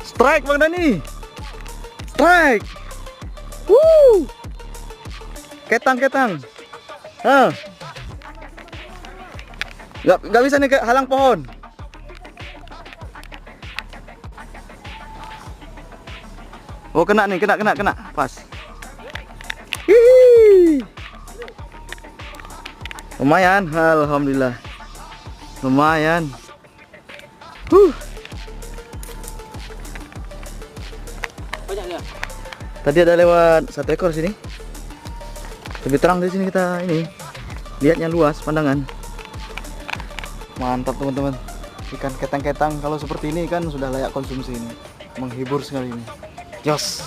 Strike Bang Dani. Strike. Woo. Ketang. Nggak bisa nih halang pohon. Oh kena nih, kena. Pas. Hihi. Lumayan, alhamdulillah. Lumayan. Banyak dia. Tadi ada lewat 1 ekor sini. Lebih terang di sini kita ini. Lihatnya luas pandangan. Mantap teman-teman. Ikan ketang-ketang kalau seperti ini kan sudah layak konsumsi ini. Menghibur sekali ini. Jos.